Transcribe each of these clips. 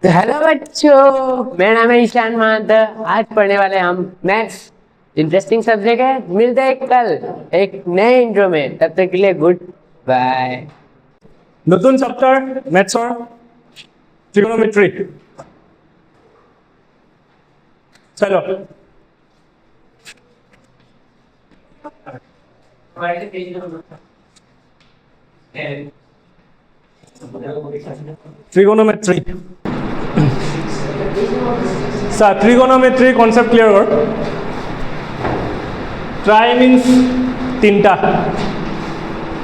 तो हेलो बच्चों, मेरा नाम है ईशान महंत। आज पढ़ने वाले हम मैथ्स। इंटरेस्टिंग सब्जेक्ट है। मिलते हैं कल एक नए इंट्रो में। तब तक के लिए गुड बाय। নতুন চ্যাপ্টার ম্যাথছৰ ট্ৰিগোনোমেট্ৰি চাই লওক। ট্ৰিগোনোমেট্ৰি চা ট্ৰিগোনোমেট্ৰি কনসেপ্ট ক্লিয়াৰ কৰ। ট্ৰাই মিন্স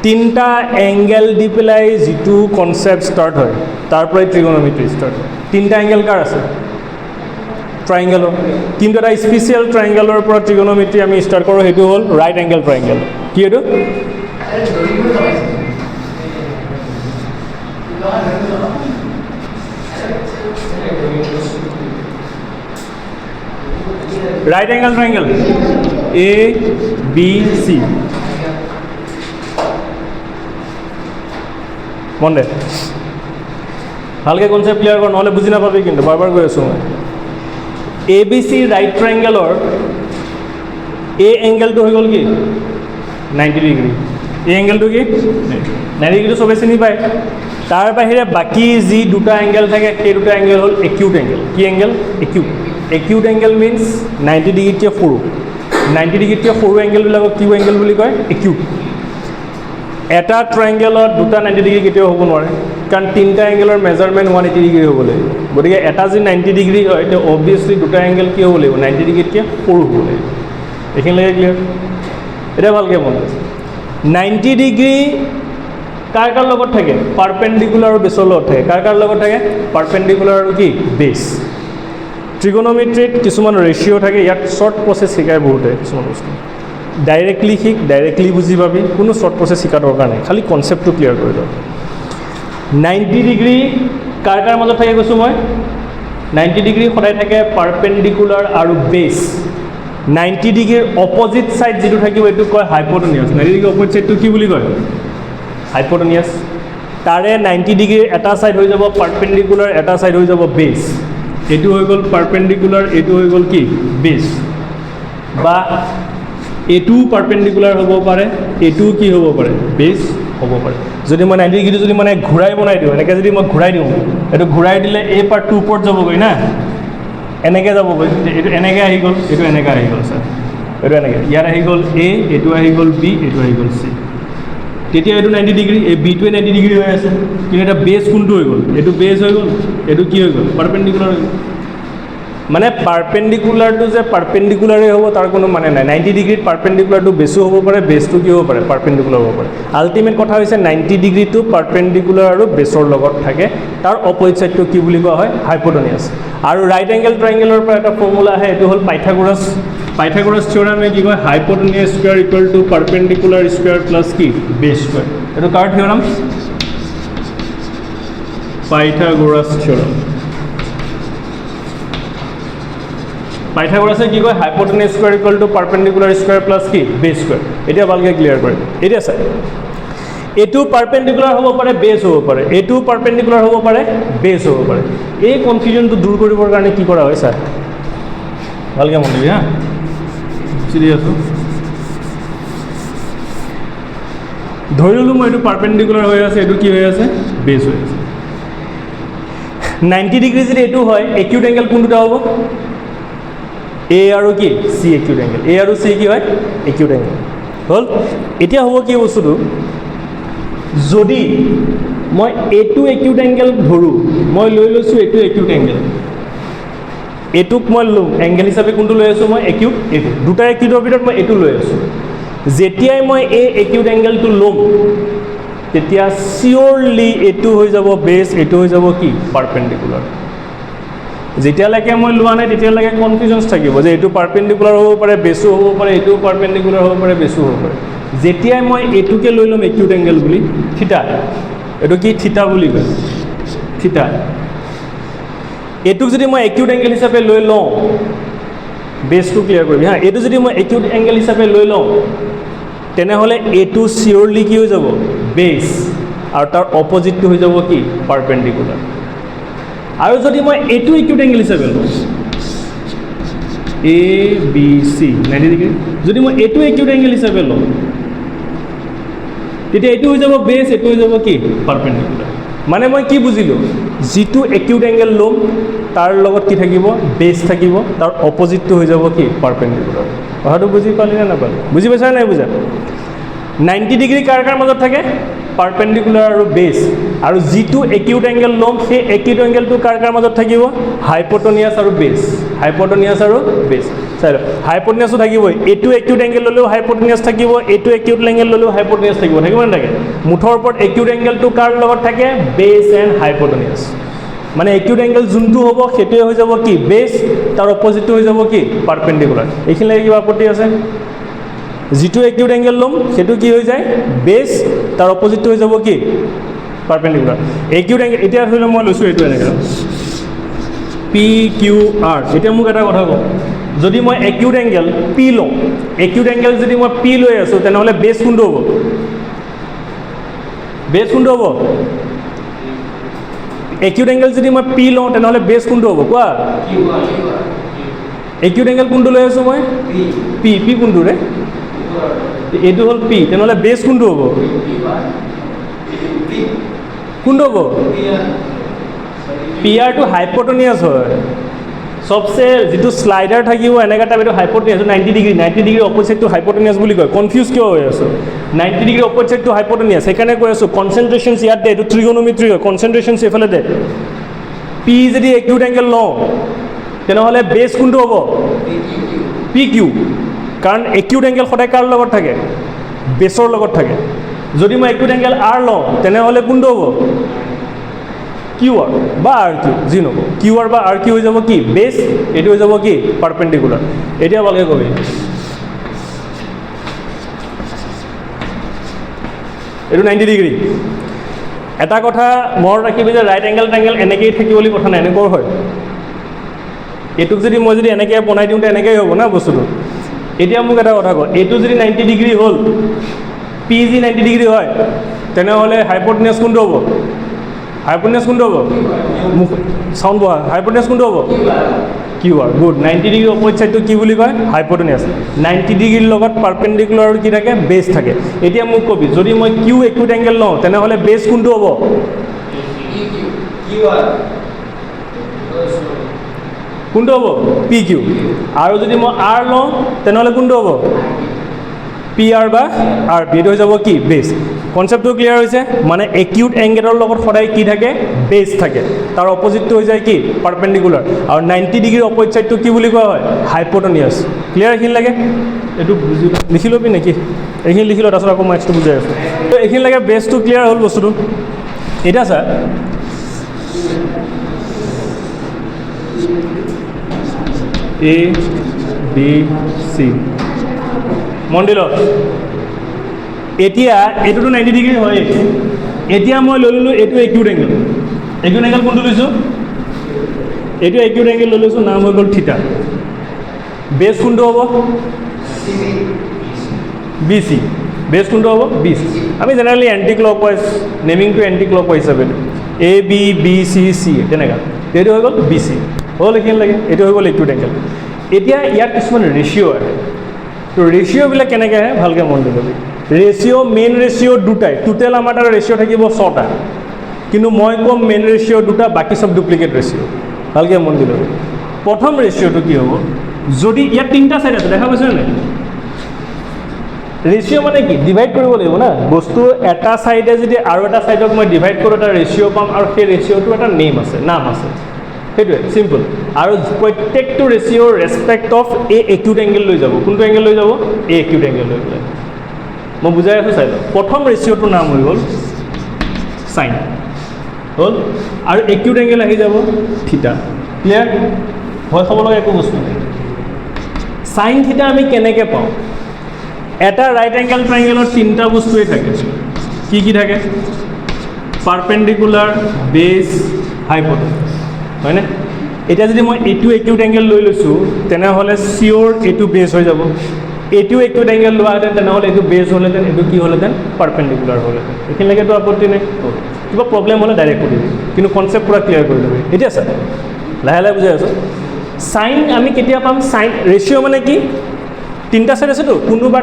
তিনটা এংগেল দি পেলাই যিটো কনসেপ্ট স্টাৰ্ট হয় তাৰ পৰে ট্ৰিগোনোমেট্ৰি স্টাৰ্ট হয়। তিনটা এংগেল কাৰ আছে? ট্ৰাইঙ্গেলৰ। কিন্তু এটা স্পেচিয়েল ট্ৰাইঙ্গেলৰ পৰা ট্ৰিগোনোমেট্ৰি আমি স্টাৰ্ট কৰোঁ, সেইটো হ'ল ৰাইট এংগেল ট্ৰাইঙ্গেল। কি এইটো? ৰাইট এংগেল ট্ৰাইঙ্গেল এ বি সি। মন দে, ভালকৈ কনসেপ্ট ক্লিয়াৰ কৰ, নহ'লে বুজি নাপাবি। কিন্তু বাৰ কৈ আছোঁ মই, এ বি চি ৰাইট ট্ৰাইংগেলৰ এ এংগেলটো হৈ গ'ল কি 90 ডিগ্ৰী। এই এংগেলটো কি 90 ডিগ্ৰীটো চবে চিনি পায়। তাৰ বাহিৰে বাকী যি দুটা এংগেল থাকে সেই দুটা এংগেল হ'ল একিউট এংগেল। কি angle? Acute. Acute angle means 90 ডিগ্ৰীতকৈ সৰু। 90 ডিগ্ৰীতকৈ সৰু এংগেলবিলাকক কিউ এংগেল বুলি কয়? একিউট। এটা ট্ৰাইংগেলত দুটা 90 ডিগ্ৰী কেতিয়াও হ'ব নোৱাৰে, কাৰণ তিনিটা এংগেলৰ মেজাৰমেণ্ট 180 ডিগ্ৰী হ'ব লাগিব। গতিকে এটা যদি 90 ডিগ্ৰী হয় তেতিয়া অবভিয়াছলি দুটা এংগেল কি হ'ব লাগিব? 90 ডিগ্ৰীতকৈ সৰু হ'ব লাগিব। এইখিনিলৈকে ক্লিয়াৰ? এতিয়া ভালকৈ মন আছে। 90 ডিগ্ৰী কাৰ কাৰ লগত থাকে? পাৰপেণ্ডিকুলাৰ আৰু বেছৰ লগত থাকে। কাৰ কাৰ লগত থাকে? পাৰপেণ্ডিকুলাৰ আৰু কি বেছ। ট্ৰিগোনোমেট্ৰিত কিছুমান ৰেচিঅ' থাকে, ইয়াত শ্বৰ্ট প্ৰচেছ শিকায় বহুতে কিছুমান বস্তু। ডাইৰেক্টলি শিক, ডাইৰেক্টলি বুজি পাবি, কোনো শ্বৰ্ট প্ৰচেছ শিকাৰ দৰকাৰ নাই, খালি কনচেপ্টটো ক্লিয়াৰ কৰি লওক। 90 ডিগ্ৰী কাৰ কাৰ মাজত থাকে কৈছোঁ মই? 90 ডিগ্ৰী সদায় থাকে পাৰপেণ্ডিকুলাৰ আৰু বেছ। 90 ডিগ্ৰীৰ অপজিট ছাইড যিটো থাকিব এইটোক কয় হাইপোটেনিয়াছ। 90 ডিগ্ৰীৰ অপজিট ছাইডটো কি বুলি কয়? হাইপোটেনিয়াছ। তাৰে 90 ডিগ্ৰীৰ এটা ছাইড হৈ যাব পাৰপেণ্ডিকুলাৰ, এটা ছাইড হৈ যাব বেছ। এইটো হৈ গ'ল পাৰপেণ্ডিকুলাৰ, এইটো হৈ গ'ল কি বেছ। বা এইটোও পাৰপেণ্ডিকুলাৰ হ'ব পাৰে, এইটোও কি হ'ব পাৰে? বেছ হ'ব পাৰে। যদি মই 90 ডিগ্ৰীটো যদি মানে ঘূৰাই বনাই দিওঁ, এনেকৈ যদি মই ঘূৰাই দিওঁ, এইটো ঘূৰাই দিলে এই পাৰ্টটো ওপৰত যাবগৈ না, এনেকৈ যাবগৈ। এইটো এনেকৈ আহি গ'ল, এইটো এনেকৈ আহি গ'ল ছাৰ, এইটো এনেকৈ। ইয়াত আহি গ'ল এ, এইটো আহি গ'ল বি, এইটো আহি গ'ল চি। তেতিয়া এইটো 90 ডিগ্ৰী, এই বিটোৱে 90 ডিগ্ৰী হৈ আছে। কিন্তু এটা বেছ কোনটো হৈ গ'ল? এইটো বেছ হৈ গ'ল, এইটো কি হৈ গ'ল? পাৰপেণ্ডিকুলাৰ হৈ গ'ল। মানে পাৰপেণ্ডিকুলাৰটো যে পাৰপেণ্ডিকুলাৰেই হ'ব তাৰ কোনো মানে নাই। 90 ডিগ্ৰীত পাৰপেণ্ডিকুলাৰটো বেছো হ'ব পাৰে, বেছটো কি হ'ব পাৰে? পাৰপেণ্ডিকুলাৰ হ'ব পাৰে। আল্টিমেট কথা হৈছে 90 ডিগ্ৰীটো পাৰপেণ্ডিকুলাৰ আৰু বেছৰ লগত থাকে। তাৰ অপজিট ছাইডটো কি বুলি কোৱা হয়? হাইপোটেনিয়াছ। আৰু ৰাইট এংগেল ট্ৰাইংগেলৰ পৰা এটা ফৰ্মুলা আহে, এইটো হ'ল পাইথাগোৰাছ। পাইথাগোৰাছ থিয়ৰামে কি কয়? Hypotenuse square equal to perpendicular square plus কি বেছ স্কোৱাৰ। এইটো কাৰ থিয়ৰাম? পাইথাগোৰাছ থিয়ৰাম। পাইথাগোৰাছে কি কয়? Hypotenuse square equal to perpendicular square plus কি বেছ স্কোৱাৰ। এতিয়া ভালকৈ ক্লিয়াৰ কৰিম। এতিয়া চাই, এইটো পাৰপেণ্ডিকুলাৰ হ'ব পাৰে, বেছ হ'ব পাৰে, এইটো পাৰপেণ্ডিকুলাৰ হ'ব পাৰে, বেছ হ'ব পাৰে। এই কনফিউজনটো দূৰ কৰিবৰ কাৰণে কি কৰা হয় ছাৰ? ভালকৈ মন দিবি হা, চিৰি আছোঁ। ধৰি ল'লোঁ মই এইটো পাৰপেণ্ডিকুলাৰ হৈ আছে, এইটো কি হৈ আছে? বেছ হৈ আছে। 90 ডিগ্ৰী যদি এইটো হয়, একিউট এংগেল কোন দুটা হ'ব? এ আৰু কি চি একিউট এংগেল। এ আৰু চি কি হয়? একিউট এংগেল হ'ল। এতিয়া হ'ব কি বস্তুটো, যদি মই এইটো একিউট এংগেল ধৰোঁ, মই লৈ লৈছোঁ এইটো একিউট এংগেল, এইটোক মই এংগেল হিচাপে কোনটো লৈ আছোঁ? মই একিউট। এইটো দুটা একিউটৰ ভিতৰত মই এইটো লৈ আছোঁ। যেতিয়াই মই এই একিউট এংগেলটো ল'ম তেতিয়া চিয়'ৰলি এইটো হৈ যাব বেছ, এইটো হৈ যাব কি পাৰপেণ্ডিকুলাৰ। যেতিয়ালৈকে মই লোৱা নাই তেতিয়ালৈকে কনফিউজনছ থাকিব যে এইটো পাৰপেণ্ডিকুলাৰ হ'ব পাৰে, বেছো হ'ব পাৰে, এইটোও পাৰপেণ্ডিকুলাৰ হ'ব পাৰে, বেছো হ'ব পাৰে। যেতিয়াই মই এইটোকে লৈ ল'ম একিউট এংগেল বুলি, থিতা, এইটো কি থিতা বুলি কয়, থিতা। এইটোক যদি মই একিউট এংগেল হিচাপে লৈ লওঁ, বেছটো ক্লিয়াৰ কৰিবি হা, এইটো যদি মই একিউট এংগেল হিচাপে লৈ লওঁ তেনেহ'লে এইটো চিয়'ৰলি কি হৈ যাব? বেছ। আৰু তাৰ অপজিটটো হৈ যাব কি পাৰপেণ্ডিকুলাৰ। আৰু যদি মই এইটো একিউট এংগেল হিচাপে লওঁ এ বি চি 90 ডিগ্ৰী, যদি মই এইটো একিউট এংগেল হিচাপে লওঁ তেতিয়া এইটো হৈ যাব বেছ, এইটো হৈ যাব কি পাৰপেণ্ডিকুলাৰ। মানে মই কি বুজিলোঁ, যিটো একিউট এংগেল ল'ম তাৰ লগত কি থাকিব বেছ থাকিব, তাৰ অপজিটটো হৈ যাব কি পাৰপেণ্ডিকুলাৰ। কথাটো বুজি পালি নে নাপালি? বুজি পাইছা নাই বুজা? 90 ডিগ্ৰী কাৰ কাৰ মাজত থাকে পাৰপেণ্ডিকুলাৰ আৰু বেছ, আৰু যিটো একিউট এংগেল ল'ম সেই একিউট এংগেলটো কাৰ কাৰ মাজত থাকিব হাইপোটেনিয়াছ আৰু বেছ, হাইপোটেনিয়াছ আৰু বেছ। চাই লওক হাইপোটেনিয়াছো থাকিবই, এইটো একিউট এংগেল ল'লেও হাইপোটেনিয়াছ থাকিব, এইটো একিউট এংগেল ল'লেও হাইপোটেনিয়াছ থাকিব, থাকিব নাথাকে? মুঠৰ ওপৰত একিউট এংগেলটো কাৰ লগত থাকে বেছ এণ্ড হাইপোটেনিয়াছ। মানে একিউট এংগেল যোনটো হ'ব সেইটোৱে হৈ যাব কি বেছ, তাৰ অপজিটটো হৈ যাব কি পাৰপেণ্ডিকুলাৰ। এইখিনিলৈকে কিবা আপত্তি আছে? যিটো একিউট এংগেল ল'ম সেইটো কি হৈ যায় বেছ, তাৰ অপজিটটো হৈ যাব কি পাৰপেণ্ডিকুলাৰ। একিউট এংগেল এতিয়া ধৰি লওক মই লৈছোঁ এইটো এনেকৈ পি কিউ আৰ। এতিয়া মোক এটা কথা কওঁ, যদি মই একিউট এংগেল পি লওঁ, একিউট এংগেল যদি মই পি লৈ আছোঁ তেনেহ'লে বেছ কোনটো হ'ব? বেছ কোনটো হ'ব? একিউট এংগেল যদি মই পি লওঁ তেনেহ'লে বেছ কোনটো হ'ব কোৱা? একিউট এংগেল কোনটো লৈ আছোঁ মই? পি। পি কোনটো ৰে? এইটো হ'ল পি, তেনেহ'লে বেছ কোনটো হ'ব? কোনটো হ'ব? পি আৰটো হাইপোটেনিয়াছ হয়। চবচে যিটো স্লাইডাৰ থাকিব এনেকুৱা টাইপ এইটো হাইপোটেনিয়াছ 90 ডিগ্ৰী, 90 ডিগ্ৰী অপজিটটো হাইপোটেনিয়াছ বুলি কয়। কনফিউজ কিয় হৈ আছোঁ? 90 ডিগ্ৰী অপজিটটো হাইপোটেনিয়াছ, সেইকাৰণে কৈ আছোঁ কনচেনট্ৰেশ্যনছ ইয়াত দে, এইটো ট্ৰিগোনোমেট্ৰি হয়, কনচেনট্ৰেশ্যনছ এইফালে দে। পি যদি একিউট এংগেল লওঁ তেনেহ'লে বেছ কোনটো হ'ব? পি কিউ, কাৰণ একিউট এংগেল সদায় কাৰ লগত থাকে বেছৰ লগত থাকে। যদি মই একিউট এংগেল আৰ লওঁ তেনেহ'লে কোনটো হ'ব? কিউ আৰ বা আৰ কিউ, যি নকওঁ কিউ আৰ বা আৰ কিউ হৈ যাব কি বেছ, এইটো হৈ যাব কি পাৰপেণ্ডিকুলাৰ। এতিয়া ভালকৈ কবি, এইটো 90 ডিগ্ৰী। এটা কথা মনত ৰাখিবি যে ৰাইট এংগেল ট্ৰাইংগেল এনেকৈয়ে থাকিব বুলি কথা নাই, এনেকুৱাও হয়। এইটোক যদি মই যদি এনেকৈ বনাই দিওঁ এনেকৈয়ে হ'ব না বস্তুটো। এতিয়া মোক এটা কথা কওঁ, এইটো যদি 90 ডিগ্ৰী হ'ল, পি যদি 90 ডিগ্ৰী হয় তেনেহ'লে হাইপোটেনিয়াছ কোনটো হ'ব? হাইপোটেনিয়াছ কোনটো হ'ব? মোক চাউণ্ড বহা, হাইপোটেনিয়াছ কোনটো হ'ব? Q R. Good. 90 degree opposite ছাইডটো কি বুলি কয়? হাইপোটেনিয়াছ। 90 ডিগ্ৰীৰ লগত পাৰপেণ্ডিকুলাৰ কি থাকে? বেছ থাকে। এতিয়া মোক কবি, যদি মই কিউ একিউট এংগেল লওঁ তেনেহ'লে বেছ কোনটো হ'ব? কোনটো হ'ব? P Q. আৰু যদি মই আৰ লওঁ তেনেহ'লে কোনটো হ'ব? পি আৰ বা আৰ পি, এইটো হৈ যাব কি বেছ। কনচেপ্টটো ক্লিয়াৰ হৈছে? মানে একিউট এংগেলৰ লগত সদায় কি থাকে? বেছ থাকে, তাৰ অপজিটটো হৈ যায় কি পাৰপেণ্ডিকুলাৰ। আৰু 90 ডিগ্ৰীৰ অপজিট ছাইডটো কি বুলি কোৱা হয়? হাইপোটেনিয়াছ। ক্লিয়াৰ? এইখিনি লাগে এইটো বুজি লিখি ল'বি নেকি? এইখিনি লিখি ল, তাৰপিছত আকৌ মই নেক্সটটো বুজাই আছোঁ। তো এইখিনি লাগে বেছটো ক্লিয়াৰ হ'ল বস্তুটো। এতিয়া চা এ বি চি মন দি ল। এতিয়া এইটোতো 90 ডিগ্ৰী হয়, এতিয়া মই লৈ ল'লোঁ এইটো একিউট এংগেল। একিউট এংগেল কোনটো লৈছোঁ? এইটো একিউট এংগেল লৈ লৈছোঁ, নাম হৈ গ'ল থিটা। বেছ কোনটো হ'ব? B C. বেছ কোনটো হ'ব? B C. আমি জেনেৰেলি এণ্টি ক্লক ৱাইজ, নেমিংটো এণ্টি ক্লক ৱাইজ হিচাপে A B B C C তেনেকুৱা। এইটো হৈ গ'ল বি চি। হ'ল এইখিনি লাগে, এইটো হৈ গ'ল একিউট এংগেল। এতিয়া ইয়াত কিছুমান ৰেচিঅ' আহে। তো ৰেচিঅ'বিলাক কেনেকৈ আহে ভালকৈ মন দি ল'বি। ৰেচিঅ' মেইন ৰেচিঅ' দুটাই, টোটেল আমাৰ তাত ৰেচিঅ' থাকিব 6টা, কিন্তু মই ক'ম মেইন ৰেচিঅ' দুটা, বাকী চব ডুপ্লিকেট ৰেচিঅ'। ভালকৈ মন দি ল'বি। প্ৰথম ৰেচিঅ'টো কি হ'ব? যদি ইয়াত 3টা ছাইড আছে, দেখা পাইছেনে নাই? ৰেচিঅ' মানে কি? ডিভাইড কৰিব লাগিব না বস্তু। এটা ছাইডে যদি আৰু এটা ছাইডক মই ডিভাইড কৰোঁ এটা ৰেচিঅ' পাম, আৰু সেই ৰেচিঅ'টো এটা নেম আছে, নাম আছে। সেইটোৱে চিম্পল। আৰু প্ৰত্যেকটো ৰেচিঅ'ৰ respect of a acute angle লৈ যাব। কোনটো এংগেল লৈ যাব? এ একিউট এংগেল লৈ পেলাই। মই বুজাই আছোঁ চাই লওক। প্ৰথম ৰেচিঅ'টোৰ নাম হৈ গ'ল চাইন, হ'ল। আৰু একিউট এংগেল আহি যাব থিটা। ক্লিয়াৰ? ভয় খাব লগা একো বস্তু নাই। চাইন থিটা আমি কেনেকৈ পাওঁ? এটা ৰাইট এংগেল ট্ৰাইংগেলত 3টা বস্তুৱেই থাকে। কি কি থাকে? পাৰপেণ্ডিকুলাৰ, বেছ, হাইপোটেনিয়াছ, হয়নে? এতিয়া যদি মই এইটো একিউট এংগেল লৈ লৈছোঁ তেনেহ'লে চিয়'ৰ এইটো বেছ হৈ যাব। এইটো একিউট এংগেল লোৱাহেঁতেন তেনেহ'লে এইটো বেছ হ'লহেঁতেন, এইটো কি হ'লহেঁতেন? পাৰপেণ্ডিকুলাৰ হ'লহেঁতেন। এইখিনিলৈকেতো আপত্তি নাই। কিবা প্ৰব্লেম হ'লে ডাইৰেক্ট সুধিবি, কিন্তু কনচেপ্ট পূৰা ক্লিয়াৰ কৰি ল'বি। এতিয়া চা লাহে লাহে বুজাই আছোঁ। চাইন আমি কেতিয়া পাম? চাইন ৰেচিঅ' মানে কি? তিনিটা ছাইড আছেতো, কোনোবা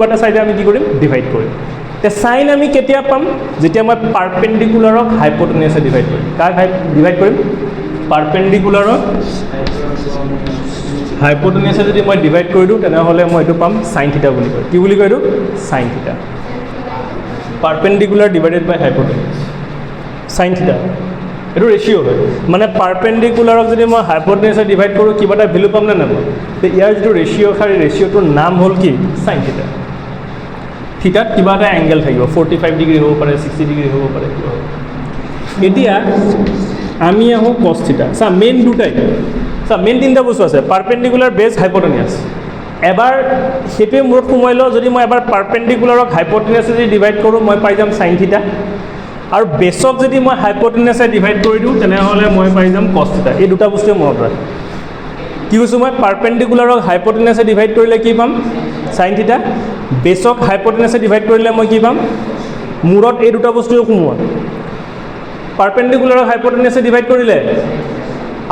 এটা ছাইডে আমি কি কৰিম? ডিভাইড কৰিম। এতিয়া চাইন আমি কেতিয়া পাম? যেতিয়া মই পাৰপেণ্ডিকুলাৰক হাইপ'টেনিয়াছে ডিভাইড কৰিম। কাক ডিভাইড কৰিম? পাৰপেণ্ডিকুলাৰক হাইপ'টেনিয়াছে যদি মই ডিভাইড কৰি দিওঁ তেনেহ'লে মই এইটো পাম চাইন থিটা বুলি কয়। কি বুলি কয় এইটো? চাইন থিটা। পাৰপেণ্ডিকুলাৰ ডিভাইডেড বাই হাইপ'টেনিয়াছ, চাইন থিটা। এইটো ৰেচিঅ' হয়, মানে পাৰপেণ্ডিকুলাৰক যদি মই হাইপ'টেনিয়াছে ডিভাইড কৰোঁ কিবা এটা ভেলু পাম নে নাপাম? তো ইয়াৰ যিটো ৰেচিঅ' খালি ৰেচিঅ'টোৰ নাম হ'ল কি? চাইন থিটা। থিটাত কিবা এটা এংগেল থাকিব, 45 ডিগ্ৰী হ'ব পাৰে, 60 ডিগ্ৰী হ'ব পাৰে। এতিয়া আমি আহোঁ কছ থিটা। চা মেইন দুটাই, চা মেইন তিনিটা বস্তু আছে, পাৰপেণ্ডিকুলাৰ, বেছ, হাইপ'টেনিয়াছ। এবাৰ সেইটোৱে মূৰত সোমাই লওঁ, যদি মই এবাৰ পাৰপেণ্ডিকুলাৰক হাইপ'টেনিয়াছে যদি ডিভাইড কৰোঁ মই পাই যাম চাইন থিটা, আৰু বেছক যদি মই হাইপ'টেনিয়াছে ডিভাইড কৰি দিওঁ তেনেহ'লে মই পাই যাম কছ থিটা। এই দুটা বস্তুৱে মনত ৰাখ। কি কৈছোঁ মই? পাৰপেণ্ডিকুলাৰক হাইপ'টেনিয়াছে ডিভাইড কৰিলে কি পাম? চাইন থিটা। বেছক হাইপ'টেনিয়াছে ডিভাইড কৰিলে মই কি পাম? মূৰত এই দুটা বস্তুৱে সোমোৱা। পাৰপেণ্ডিকুলাৰক হাইপ'টেনিয়াছে ডিভাইড কৰিলে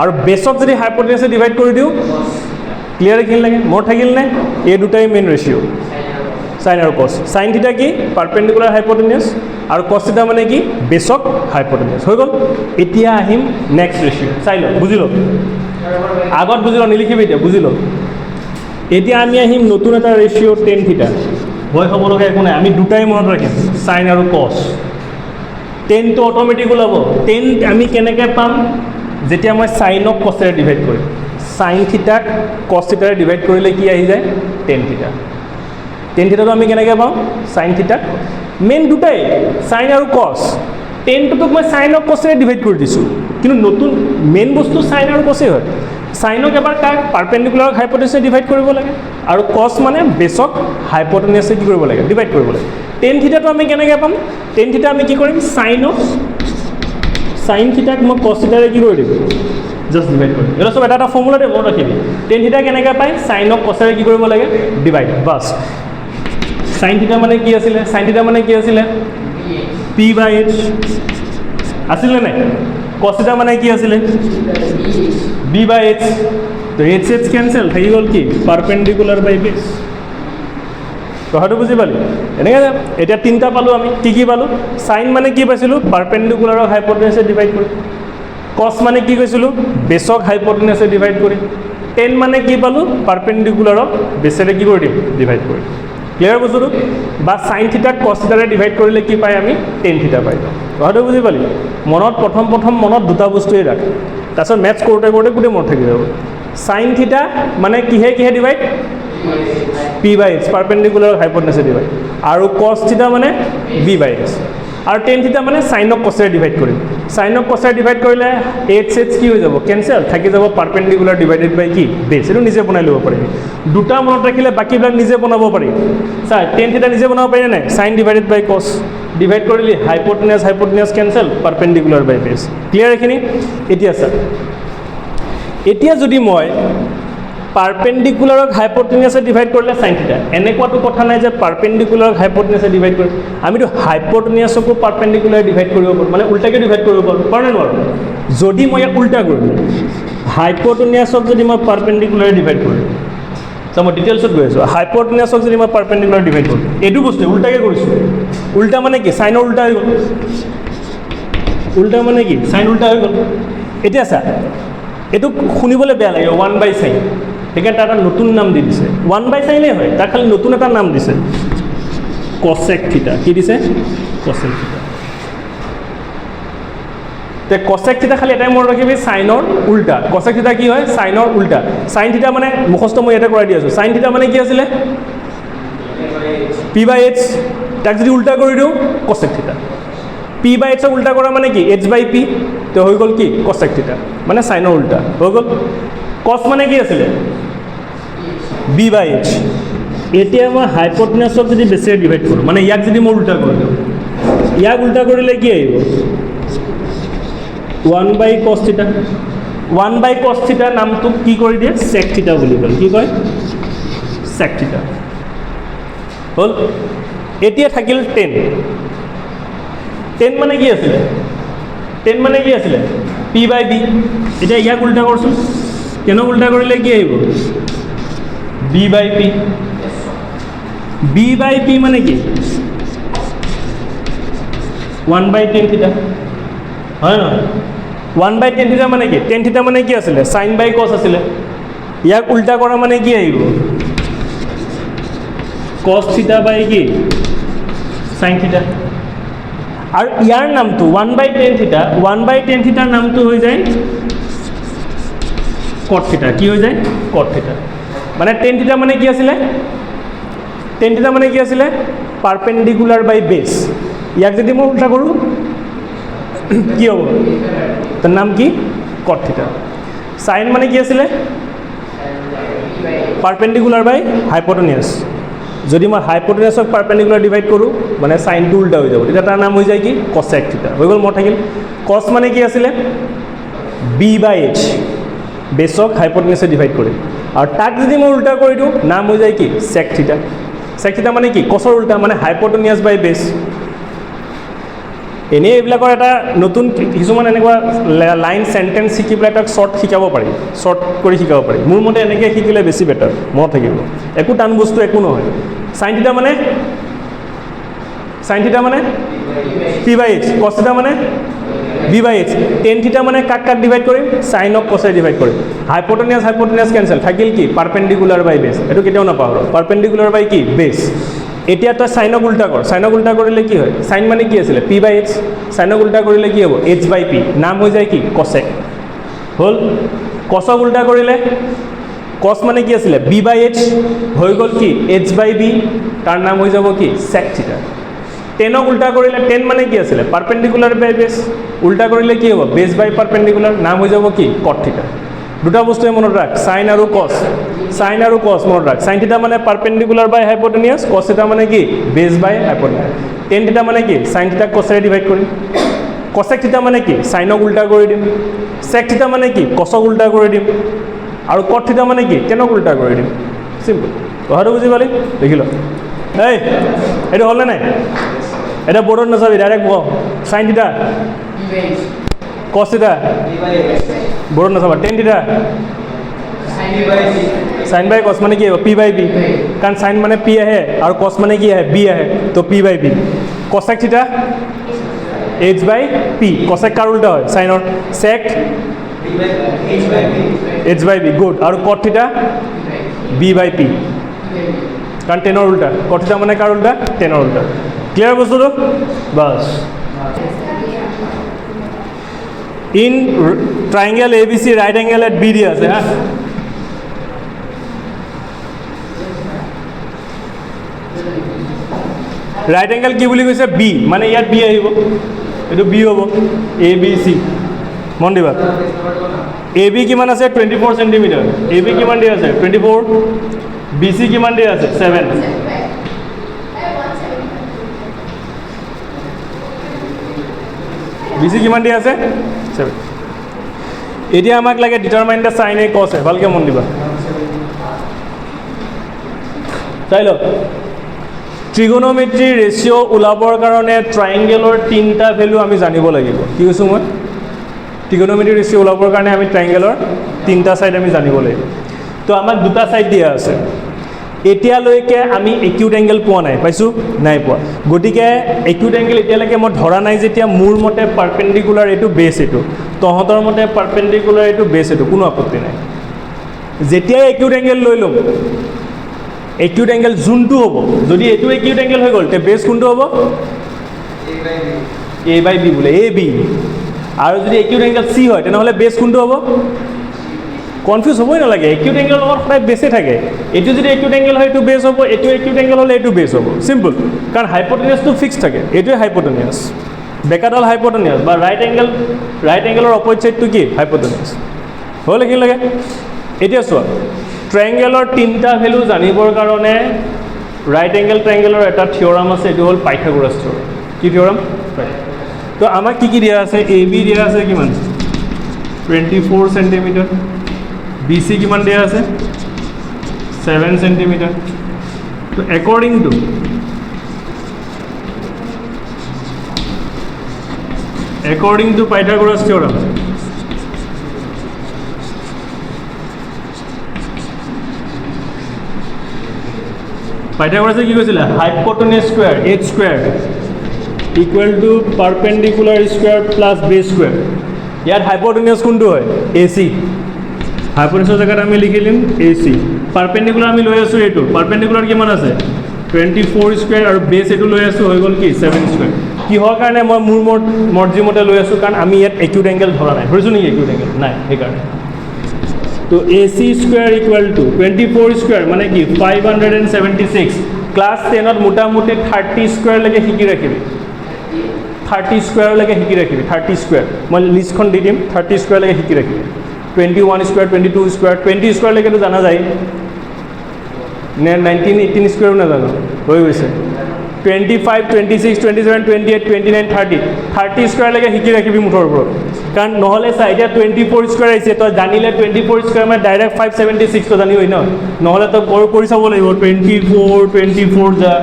আৰু বেছক যদি হাইপ'টেনিয়াছে ডিভাইড কৰি দিওঁ, ক্লিয়াৰ দেখিল লাগে? মনত থাকিল নে? এই দুটাই মেইন ৰেচিঅ', চাইন আৰু কছ। চাইন থিটা কি? পাৰপেণ্ডিকুলাৰ হাইপ'টেনিয়াছ, আৰু কছ থিটা মানে কি? বেছক হাইপ'টেনিয়াছ। হৈ গ'ল। এতিয়া আহিম নেক্সট ৰেচিঅ'। চাই লওক, বুজি লওক, আগত বুজি লওক, নিলিখিবি এতিয়া, বুজি লওক। এতিয়া আমি আহিম নতুন এটা ৰেচিঅ' টেন থিটা। ভয় খাব লগা একো নাই, আমি দুটাই মনত ৰাখিম, চাইন আৰু কছ। টেনটো অট'মেটিক ওলাব। টেন আমি কেনেকৈ পাম? যেতিয়া মই চাইনক কছেৰে ডিভাইড কৰিম। চাইন থিটাক কছ থিটাৰে ডিভাইড কৰিলে কি আহি যায়? Tan theta. টেন থিটাটো আমি কেনেকৈ পাম? চাইন থিটাক, মেইন দুটাই চাইন আৰু কছ। টেনটোক মই চাইনক কছেৰে ডিভাইড কৰি দিছোঁ, কিন্তু নতুন মেইন বস্তু চাইন আৰু কছেই হয়। চাইনক এবাৰ কাক? পাৰপেণ্ডিকুলাৰক হাইপ'টেনিয়াছে ডিভাইড কৰিব লাগে, আৰু কছ মানে বেছক হাইপ'টেনিয়াছে কি কৰিব লাগে? ডিভাইড কৰিব লাগে। টেন থিটাটো আমি কেনেকৈ পাম? টেন থিটা আমি কি কৰিম? চাইন থিটাক মই কছ থিটাৰে কি কৰি দিম? জাষ্ট ডিভাইড কৰিম। এইটো চব এটা এটা ফৰ্মুলাতে মনত ৰাখিবি। টেন থিটা কেনেকৈ পায়? চাইনক কছেৰে কি কৰিব লাগে? Divide, bus. চাইন থিটা মানে কি আছিলে? চাইন থিটা মানে কি আছিলে? p/h আছিলে নাই? কছ থিটা মানে কি আছিলে? b/h। তো h কেঞ্চেল, থাকি গ'ল কি? পাৰপেণ্ডিকুলাৰ বাই বেছ। কথাটো বুজি পালি? এনেকৈ যাম। এতিয়া তিনিটা পালোঁ আমি। কি পালোঁ? চাইন মানে কি পাইছিলোঁ? পাৰপেণ্ডিকুলাৰক হাইপ'টেনিয়াছে ডিভাইড কৰি। কছ মানে কি কৈছিলোঁ? বেছক হাইপ'টেনিয়াছে ডিভাইড কৰি। টেন মানে কি পালোঁ? পাৰপেণ্ডিকুলাৰক বেছেৰে কি কৰি দিম? ডিভাইড কৰি। ক্লিয়াৰ বস্তুটো? বা চাইন থিটাক কছ থিটাৰে ডিভাইড কৰিলে কি পাই আমি? টেন থিটা পাই যাওঁ। কথাটো বুজি পালি? মনত প্ৰথম মনত দুটা বস্তুৱেই ৰাখ, তাৰপিছত মেথছ কৰোঁতে গোটেই মনত থাকি যাব। চাইন থিটা মানে কিহে ডিভাইড? p/h, পাৰপেণ্ডিকুলাৰ হাইপ'টেনিয়াছে ডিভাইড, আৰু কছ থিটা মানে b/h, আৰু টেন থিটা মানে চাইনক কছেৰে ডিভাইড কৰিম। চাইনক কছেৰে ডিভাইড কৰিলে h কি হৈ যাব? কেঞ্চেল, থাকি যাব পাৰপেণ্ডিকুলাৰ ডিভাইডেড বাই কি? বেছ। এইটো নিজে বনাই ল'ব পাৰিবি। দুটা মনত ৰাখিলে বাকীবিলাক নিজে বনাব পাৰি। চা টেন থিটা নিজে বনাব পাৰি নাই? চাইন ডিভাইডেড বাই কছ, ডিভাইড কৰিলি হাইপ'টেনিয়াছ কেঞ্চেল, পাৰপেণ্ডিকুলাৰ বাই বেছ। ক্লিয়াৰ এইখিনি? এতিয়া চা, এতিয়া যদি মই পাৰপেণ্ডিকুলাৰক হাইপ'টেনিয়াছে ডিভাইড কৰিলে চাইন থিটা, এনেকুৱাটো কথা নাই যে পাৰপেণ্ডিকুলাৰক হাইপ'টেনিয়াছে ডিভাইড কৰিম। আমিতো হাইপ'টেনিয়াছকো পাৰপেণ্ডিকুলাৰ ডিভাইড কৰিব পাৰোঁ, মানে উল্টাকৈ ডিভাইড কৰিব পাৰোঁ নে নোৱাৰোঁ? যদি মই ইয়াক উল্টা কৰিলোঁ, হাইপ'টেনিয়াছক যদি মই পাৰপেণ্ডিকুলাৰে ডিভাইড কৰিলোঁ, চ' মই ডিটেইলছত গৈ আছোঁ। হাইপ'টেনিয়াছক যদি মই পাৰপেণ্ডিকুলাৰ ডিভাইড কৰোঁ, এইটো বস্তু উল্টাকৈ কৰিছোঁ। উল্টা মানে কি? চাইনৰ উল্টা হৈ গ'ল। উল্টা মানে কি? চাইন উল্টা হৈ গ'ল। এতিয়া চা, এইটো শুনিবলৈ বেয়া লাগে, 1/sin, সেইকাৰণে তাৰ এটা নতুন নাম দি দিছে। 1/sinয়ে হয়, তাৰ খালি নতুন এটা নাম দিছে, কছেক থিটা। কি দিছে? কছেক থিটা। তে কছেক থিটা খালি এটাই মনত ৰাখিবি, চাইনৰ উল্টা। কছেক থিটা কি হয়? চাইনৰ উল্টা। চাইন থিটা মানে মুখস্থ মই ইয়াতে কৰাই দি আছোঁ। চাইন থিটা মানে কি আছিলে? p/h, তাক যদি উল্টা কৰি দিওঁ কছেক থিটা। p/h উল্টা কৰা মানে কি? h/p, তো হৈ গ'ল কি? কছেক থিটা, মানে চাইনৰ উল্টা হৈ গ'ল। কছ মানে কি আছিলে? b/h। এতিয়া মই হাইপ'টেনিয়াছক যদি বেছেৰে ডিভাইড কৰোঁ, মানে ইয়াক যদি মই উল্টা কৰি দিওঁ, ইয়াক উল্টা কৰিলে কি আহিব? 1/cos থিটা। 1/cos থিটা নামটোক কি কৰি দিয়ে? চেক থিটা বুলি কয়। কি কয়? চেক থিটা। হ'ল। এতিয়া থাকিল 10। টেন মানে কি আছিলে? টেন মানে কি আছিলে? পি বাই বি। এতিয়া ইয়াক উল্টা কৰচোন, টেনক উল্টা কৰিলে কি আহিব? বি বাই পি। বি বাই পি মানে কি? 1/10 থিটা, হয় নহয়? 1/10 থিটা মানে কি? টেন থিটা মানে কি আছিলে? সাইন বাই কস আছিলে। ইয়াক উল্টা কৰা মানে কি আহিব? কস থিটা বাই কি? Sine theta. আৰু ইয়াৰ নামটো 1/10 থিটা, 1/10 থিটাৰ নামটো হৈ যায় কট থিটা। কি হৈ যায়? কট থিটা। মানে টেন থিটা মানে কি আছিলে? টেন থিটা মানে কি আছিলে? পাৰপেণ্ডিকুলাৰ বাই বেছ। ইয়াক যদি মই উল্টা কৰোঁ কি হ'ব? তাৰ নাম কি? কট থিটা। সাইন মানে কি আছিলে? পাৰপেণ্ডিকুলাৰ বাই হাইপটেনিয়াছ। যদি মই হাইপটেনিয়াছক পাৰপেণ্ডিকুলাৰ ডিভাইড কৰোঁ মানে সাইনটো উল্টা হৈ যাব, তেতিয়া তাৰ নাম হৈ যায় কি? কছেক থিটা। হৈ গ'ল, মোৰ থাকিল। কছ মানে কি আছিলে? বি বাই এইচ, বেছক হাইপটেনিয়াছে ডিভাইড কৰি। আৰু তাক যদি মই উল্টা কৰি দিওঁ নাম হৈ যায় কি? চেক থিটা। চেক থিটা মানে কি? কছৰ উল্টা, মানে হাইপটেনিয়াছ বাই বেছ। এনেই এইবিলাকৰ এটা নতুন কিছুমান এনেকুৱা লাইন চেণ্টেঞ্চ শিকি পেলাই তাক শ্বৰ্ট শিকাব পাৰি, শ্বৰ্ট কৰি শিকাব পাৰি। মোৰ মতে এনেকৈ শিকিলে বেছি বেটাৰ, মনত থাকিব। একো টান বস্তু একো নহয়। সাইন থিটা মানে? সাইন থিটা মানে পি বাই এইচ। কছ থিটা মানে ভি বাই এইচ। টেন থিটা মানে কাক কাক ডিভাইড কৰিম? সাইনক কছে ডিভাইড কৰিম। হাইপটেনিয়াছ হাইপটেনিয়াছ কেঞ্চেল, থাকিল কি? পাৰপেণ্ডিকুলাৰ বাই বেছ। এইটো কেতিয়াও নাপাহৰ, পাৰপেণ্ডিকুলাৰ বাই কি? বেছ। এতিয়া তই সাইনক উল্টা কৰ। সাইনক উল্টা কৰিলে কি হয়? সাইন মানে কি আছিলে? পি বাই এইচ। সাইনক উল্টা কৰিলে কি হ'ব? এইচ বাই পি। নাম হৈ যায় কি? কছেক। হ'ল। কছক উল্টা কৰিলে কছ মানে কি আছিলে? বি বাই এইচ। হৈ গ'ল কি? এইচ বাই বি। তাৰ নাম হৈ যাব কি? চেক থিটা। টেনক উল্টা কৰিলে টেন মানে কি আছিলে? পাৰপেণ্ডিকুলাৰ বাই বেছ। উল্টা কৰিলে কি হ'ব? বেছ বাই পাৰপেণ্ডিকুলাৰ। নাম হৈ যাব কি? কট থিটা। দুটা বস্তুৱে মনত ৰাখ, সাইন আৰু কছ। সাইন আৰু কছ মনত ৰাখ। সাইন থিটা মানে পাৰপেণ্ডিকুলাৰ বাই হাইপটেনিয়াছ, কছ থিটা মানে কি? বেছ বাই হাইপটেনিয়াছ। টেন থিটা মানে কি? সাইন থিটাক কছেৰে ডিভাইড কৰিম। কছেক থিটা মানে কি? সাইনক উল্টা কৰি দিম। চেক থিটা মানে কি? কছক উল্টা কৰি দিম। আৰু কট থিটা মানে কি? টেনক উল্টা কৰি দিম। চিম্পল। কথাটো বুজি পালি? দেখি ল। এই এইটো হ'লনে নাই? এটা বৰ্ডত নাচাবি, ডাইৰেক্ট কওঁ। সাইন থিটা, কছ থিটা, বৰ্ডত নাচাবা। টেন থিটা, সাইন বাই কছ মানে কি আহিব? পি বাই বি। কাৰণ সাইন মানে পি আহে আৰু কছ মানে কি আহে? বি আহে, তো পি বাই বি। কছেক থিটা এইচ বাই পি। কছেক কাৰ উল্টা হয়? সাইনৰ। চেক এইচ বাই বি। গুড। আৰু কট থিটা বি বাই পি, কাৰণ টেনৰ উল্টা। কট থিটা মানে কাৰ উল্টা? টেনৰ উল্টা। ক্লিয়াৰ বস্তুটো? বাছ। In triangle A B C right angle at B দিয়া আছে হা। ৰাইট এংগেল কি বুলি কৈছে? বি, মানে ইয়াত বি আহিব, এইটো বি হ'ব। এ বি চি মন দিবা। এ বি কিমান আছে? 24 চেণ্টিমিটাৰ। এ বি কিমান দিয়া আছে? 24। বি চি কিমান দিয়া আছে? 7। বি চি কিমান দিয়া আছে? 7। এতিয়া আমাক লাগে ডিটাৰমাইন দ্য সাইন এ কছ এ। ভালকৈ মন দিবা, চাই লওক। ট্ৰিগোনোমেট্ৰি ৰেচিঅ' ওলাবৰ কাৰণে ট্ৰাইংগেলৰ 3টা ভেলু আমি জানিব লাগিব। কি কৈছোঁ মই? ট্ৰিগোনোমেট্ৰি ৰেচিঅ' ওলাবৰ কাৰণে আমি ট্ৰাইংগেলৰ 3টা ছাইড আমি জানিব লাগিব। তো আমাক 2টা ছাইড দিয়া আছে। এতিয়ালৈকে আমি একিউট এংগেল পোৱা নাই, পাইছোঁ? নাই পোৱা। গতিকে একিউট এংগেল এতিয়ালৈকে মই ধৰা নাই। যেতিয়া মোৰ মতে পাৰপেণ্ডিকুলাৰ এইটো, বেছ এইটো, তহঁতৰ মতে পাৰপেণ্ডিকুলাৰ এইটো, বেছ এইটো, কোনো আপত্তি নাই। যেতিয়াই একিউট এংগেল লৈ ল'ম, একিউট এংগেল যোনটো হ'ব, যদি এইটো একিউট এংগেল হৈ গ'ল, তে বেছ কোনটো হ'ব? এ বাই বি বোলে, এ বি। আৰু যদি একিউট এংগেল চি হয় তেনেহ'লে বেছ কোনটো হ'ব? কনফিউজ হ'বই নালাগে, একিউট এংগেল লগত সদায় বেছে থাকে। এইটো যদি একিউট এংগেল হয় এইটো বেছ হ'ব, এইটো একিউট এংগেল হ'লে এইটো বেছ হ'ব। চিম্পল। কাৰণ হাইপটেনিয়াছটো ফিক্স থাকে, এইটোৱে হাইপটেনিয়াছ। বেকাডাল হাইপটেনিয়াছ বা ৰাইট এংগেলৰ অপজিট ছাইডটো কি? হাইপটেনিয়াছ। হ'ল এইখিনি লাগে। এতিয়া চোৱা, ট্ৰাইংগেলৰ 3টা ভেলু জানিবৰ কাৰণে ৰাইট এংগেল ট্ৰাইংগেলৰ এটা থিয়ৰাম আছে, এইটো হ'ল পাইথাগোৰাছ থিয়ৰাম। কি থিয়ৰাম? তো আমাক কি কি দিয়া আছে? এ বি দিয়া আছে কিমান? 24 চেণ্টিমিটাৰ। বি চি কিমান দিয়া আছে? 7 চেণ্টিমিটাৰ। তো according to According to Pythagoras theorem, Pythagoras কি কৈছিলে hypotenuse square h square equal to perpendicular square plus base square. ইয়াত hypotenuse কোনটো হয় AC. hypotenuse জায়গাত আমি লিখিলিম AC. perpendicular আমি লৈ আছো এইটো perpendicular কিমান আছে 24 স্কয়ার আৰু বেস এটো লৈ আছো হৈ গল কি 7 স্কয়াৰ. কিহৰ কাৰণে মই মোৰ মৰ্জি মতে লৈ আছো কাৰণ আমি ইয়াত একিউট এংগেল ধৰা নাই ধৰিছো নেকি একিউট এংগেল নাই সেইকাৰণে. তো AC square equal to 24 square মানে কি 576. ক্লাস 10 ত মোটামুটি 30 স্কয়ার লৈকে শিকি ৰাখিবি 30 স্কয়াৰ লৈকে শিকি ৰাখিবি 30 স্কয়াৰ মই লিষ্টখন দি দিম 30 স্কয়াৰ লৈকে শিকি ৰাখিবি 21 স্কয়ার 22 স্কয়ার 20 স্কয়ার লৈকে তো জানা যায় নে 19 18 স্কয়ার না জানো হৈ গৈছে 25 26 27 28 29 30 30 স্কয়ার লৈকে শিকি ৰাখিবি মুঠৰ ওপৰত কাৰণ নহলে চাই এতিয়া 24 স্কয়াৰ আহিছে তো জানিলে 24 স্কয়াৰ মানে ডাইৰেক্ট 576 তো জানি হৈ ন নহলে তো কৰি চাব লাগিব 24 যা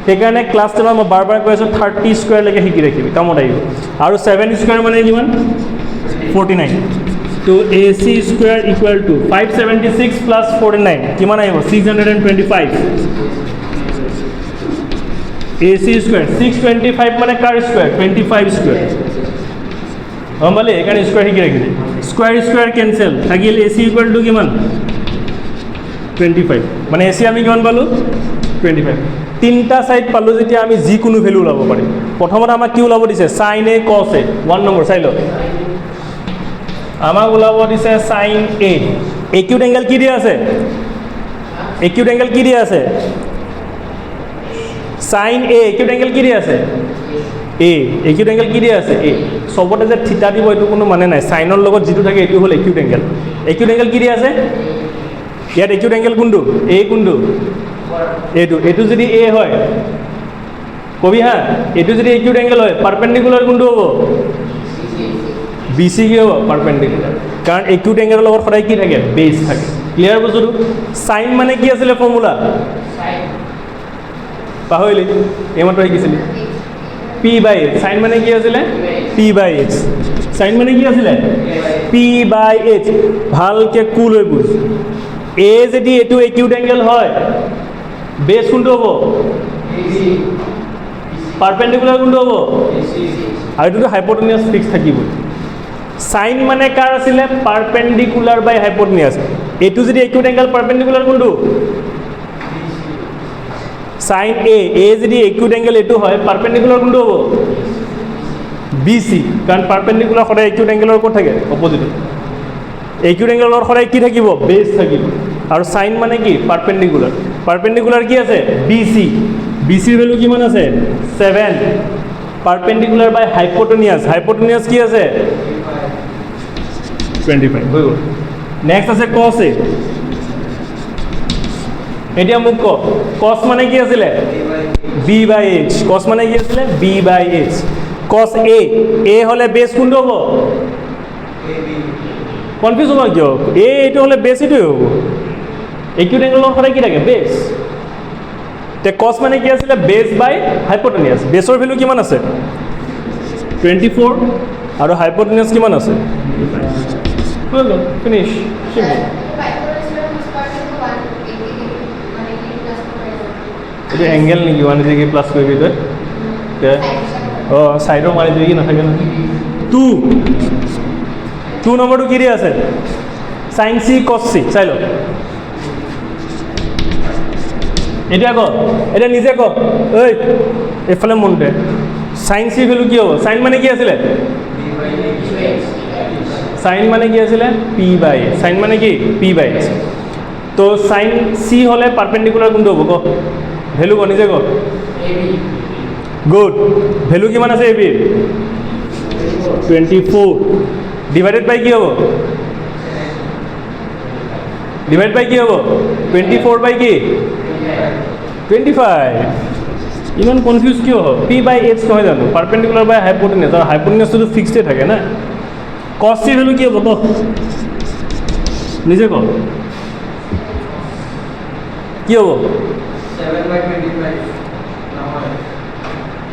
সেইকাৰণে ক্লাছ 10 মই বাৰ কৈ আছো 30 স্কয়াৰ লৈকে শিকি ৰাখিবি কামত আহিব আৰু 7 স্কয়ার মানে কিমান 49. তো AC square equal to 576 plus 49 কিমান আহিব 625. AC square 625 মানে কাৰ স্কয়ার 25 স্কয়ার আমলে এখানে স্কয়ার হিকি রাখিলে স্কয়ার ক্যান্সেল থাকিল AC equal to কিমান 25 মানে AC আমি কিমান পালো 25. তিনটা সাইড পালো যেতিয়া আমি যি কোনো ভ্যালু ওলাব পাৰি প্ৰথমতে আমাক কি ওলাব দিছে sin A cos A 1 number চাই ল আমাক ওলাব দিছে sin A একিউট এংগেল কি দিয়া আছে একিউট এংগেল কি দিয়া আছে sin A একিউট এংগেল কি দিয়া আছে A একিউট এংগেল কি দিয়া আছে A সবতে যে থিটা দিব এটো কোনো মানে নাই সাইনৰ লগত যেটো থাকে এটো হল একিউট এংগেল কি দিয়া আছে ইয়াত একিউট এংগেল কোনটো A কোনটো এটো যদি A হয় কবি হা এটো যদি একিউট এংগেল হয় পারপেন্ডিকুলার কোনটো হ'ব BC কি হ'ব পারপেন্ডিকুলার কাৰণ একিউট এংগেলৰ লগত সদায় কি থাকে বেস থাকে ক্লিয়াৰ বুজুটো সাইন মানে কি আছিল ফৰ্মুলা পাহৰিলি এমাত্ৰ শিকিছিল p/h সাইন মানে কি আছিল p/h সাইন মানে কি আছিল p/h ভালকে কুল হৈ বুজ A যদি এটো একিউট এংগেল হয় বেস কোনটো হ'ব পারপেন্ডিকুলার কোনটো হ'ব আৰু এটো হাইপোটেনিয়াস ফিক্স থাকিব সাইন মানে কাৰ আছিল পারপেন্ডিকুলার বাই হাইপোটেনিয়াস এটো যদি একিউট এংগেল পারপেন্ডিকুলার কোনটো sin A যদি একিউট এংগেল এটো হয় পারপেন্ডিকুলার কোনটো হ'ব BC কাৰণ পাৰপেন্ডিকুলাৰ সদায় একিউট এংগেলৰ ক'ত থাকে অপোজিট একিউট এংগেলৰ সদায় কি থাকিব বেস থাকিব আৰু sin মানে কি পাৰপেন্ডিকুলাৰ কি আছে BC ৰ ভ্যালু কিমান আছে 7 পারপেন্ডিকুলার বাই হাইপোটেনিয়াস কি আছে 25 হৈ গল নেক্সট আছে cos A এতিয়া মোক cos মানে কি আছিল b/h cos মানে কি আছিল b/h cos A হলে বেস কোনটো হ'ব কনফিউজ হ'ব কিয় A এটো হলে বেস এটো হ'ব একিউট এংগেলৰ সদায় কি থাকে বেস তে cos মানে কি আছিল বেস বাই হাইপোটেনিয়াস বেসৰ ভ্যালু কিমান আছে 24 আৰু হাইপোটেনিয়াস কিমান আছে হৈ গল ফিনিশ সিম্পল এটা এঙ্গেল নেকি 180 প্লাস কৰিবি তই সাইডৰ মাৰি দিবি নাথাকে না 2 নম্বৰটো কি দিয়া আছে sin C cos C চাই ল এটা এটা নিজে ঐ এফালে মন দে sin C ভ্যালু কি হ'ব sin মানে কি আছিল sin মানে কি আছিল p/h sin মানে কি p/h তো sin C হলে পারপেন্ডিকুলার কোনটো হ'ব ভ্যালু নিজে AB গুড ভ্যালু কিমান আছে AB 24 ডিভাইডেড বাই কি হ'ব ডিভাইড বাই কি হ'ব 24 বাই কি 25 ইমান কনফিউজ কিয় হ'ব p/h নহয় জানো পারপেন্ডিকুলার বাই হাইপোটেনিয়াস আৰু হাইপোটেনিয়াস তো ফিক্সড থাকে না cos C ভ্যালু কি হ'ব নিজে কি হ'ব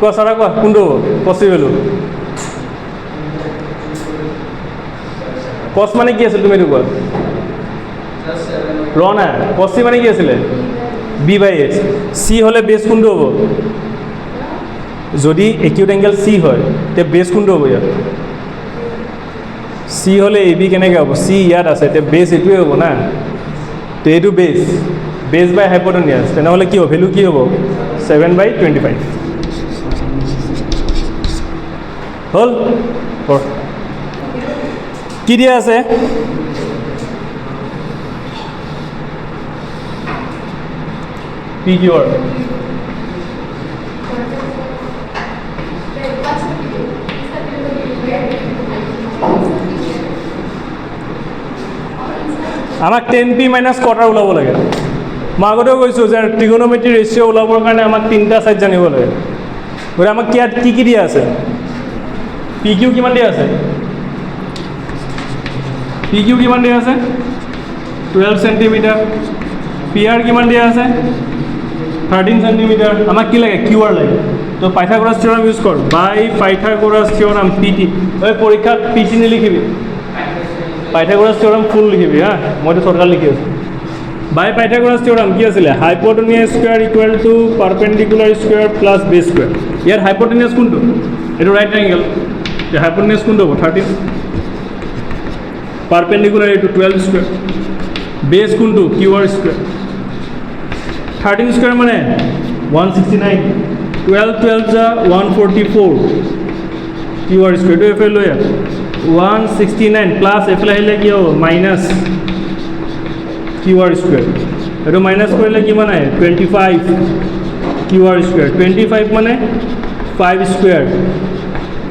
7/25 কোৱা কোনটো হ'ব cos C ভ্যালু কস মানে কি আছিল তুমি এইটো কোৱা ৰ না কস চি মানে কি আছিলে বি বাই এক্স চি হ'লে বেছ কোনটো হ'ব যদি একিউট এংগেল চি হয় তে বেছ কোনটো হ'ব ইয়াত চি হ'লে এ বি কেনেকৈ হ'ব চি ইয়াত আছে তে বেছ এইটোৱে হ'ব না তো এইটো বেছ বেছ বাই হাইপোটেনিয়াছ তেনেহ'লে কি হ'ব ভেলু কি হ'ব 7/25 হ'ল কি দিয়া আছে পি কিউ আৰ আমাক 10p মাইনাছ কোৱাৰ্টাৰ ওলাব লাগে মই আগতেও কৈছোঁ যে ট্ৰিগনোমেট্ৰি ৰেচিঅ' ওলাবৰ কাৰণে আমাক তিনিটা ছাইড জানিব লাগে গতিকে আমাক ইয়াত কি দিয়া আছে পি কিউ কিমান দিয়া আছে পি কিউ কিমান দিয়া আছে 12 চেণ্টিমিটাৰ পি আৰ কিমান দিয়া আছে 13 চেণ্টিমিটাৰ আমাক কি লাগে কিউ আৰ লাগে তো পাইথাগোৰাছ থিয়ৰম ইউজ কৰ বাই পাইথাগোৰাছ থিয়ৰম পি টি তই পৰীক্ষাত পি টি নিলিখিবি পাইথাগোৰাছ থিয়ৰম ফুল লিখিবি হা মইতো চৰ্টকাট লিখি আছোঁ বাই পাইথাগোৰাছ থিয়ৰম কি আছিলে hypotenuse square equal to perpendicular square plus base square ইয়াত হাইপোটেনিয়াছ কোনটো এইটো ৰাইট এংগেল হাইপোটেনিয়াছ কোনটো হ'ব 13 পাৰপেণ্ডিকুলাৰ এইটো 12 স্কুৱেৰ বেছ কোনটো কিউ আৰ স্কুৱেৰ 13 স্কুৱেৰ মানে 169 12 যা 144 কিউ আৰ স্কুৱেৰ এইটো এফালে লৈ 169 প্লাছ এফালে আহিলে কি হ'ব মাইনাছ কিউ আৰ স্কুৱেৰ এইটো মাইনাছ কৰিলে কিমান আহে 25 কিউ আৰ স্কুৱেৰ 25 মানে 5 square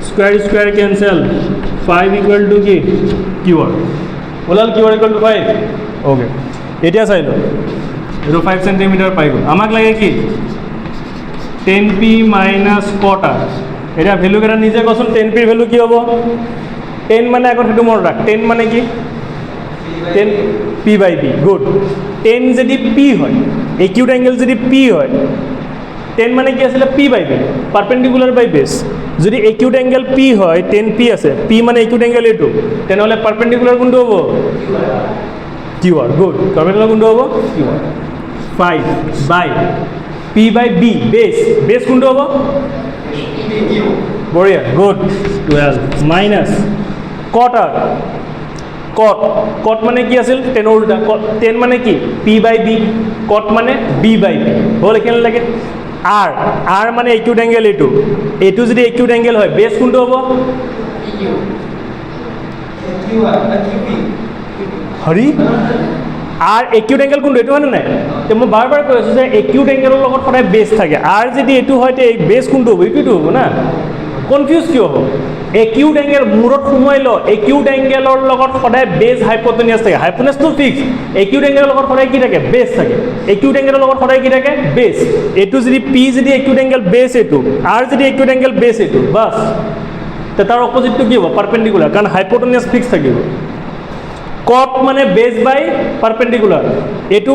square square cancel 5 equal to কি কিউ আৰ ওলাল Q R equal to 5 okay এতিয়া চাই লওঁ এইটো 5 চেণ্টিমিটাৰ পাই গ'ল আমাক লাগে কি 10p মাইনাছ কটা এতিয়া ভেলু কেইটা নিজে কচোন 10p ভেলু কি হ'ব 10 মানে আগত সেইটো মনত ৰাখ 10 মানে কি 10 p বাই b গুড 10 যদি p হয় একিউট এংগেল যদি p হয় 10 মানে কি আছিলে p বাই b পাৰপেণ্ডিকুলাৰ বাই বেছ যদি একিউট এংগেল p হয় 10p আছে p মানে একিউট এংগেল এইটো তেনেহ'লে পাৰপেণ্ডিকুলাৰ কোনটো হ'ব কিউ আৰ গুড পাৰপেণ্ডিকুলাৰ কোনটো হ'ব কিউ আৰ 5 বাই p বাই b বেছ কোনটো হ'ব বঢ়িয়া গুড 12 মাইনাছ কট কট মানে কি আছিল 10 উল্টা 10 মানে কি p বাই b কট মানে b বাই b হ'ল কেনে লাগে r মানে একিউট এংগেল এইটো যদি একিউট এংগেল হয় বেছ কোনটো হ'ব হৰি আৰ একিউট এংগেল কোনটো এইটো হয়নে নাই তো মই বাৰ বাৰ কৈ আছোঁ যে একিউট এংগেলৰ লগত সদায় বেছ থাকে আর যদি এইটো হয় তে বেছ কোনটো হ'ব এইটোতো হ'ব না কনফিউজ কিয় হ'ব একিউট এংগেল মূৰত সোমাই ল একিউট এংগেলৰ লগত সদায় বেছ হাইপোটেনিয়াছ থাকে হাইপোটেনিয়াছটো ফিক্স একিউট এংগেলৰ লগত সদায় কি থাকে বেছ থাকে একিউট এংগেলৰ লগত সদায় কি থাকে বেছ এইটো যদি পি যদি একিউট এংগেল বেছ এইটো আর যদি একিউট এংগেল বেছ এইটো বাছ তে তাৰ অপজিটটো কি হ'ব পাৰপেণ্ডিকুলাৰ কাৰণ হাইপোটেনিয়াছ ফিক্স থাকিব কট মানে বেছ বাই পাৰপেণ্ডিকুলাৰ এইটো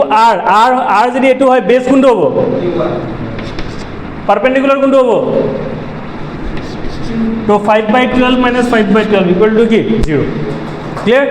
আৰ যদি এইটো হয় বেছ কোনটো হ'ব পাৰপেণ্ডিকুলাৰ কোনটো হ'ব তো 5/12 minus 5/12 equal to কি 0 clear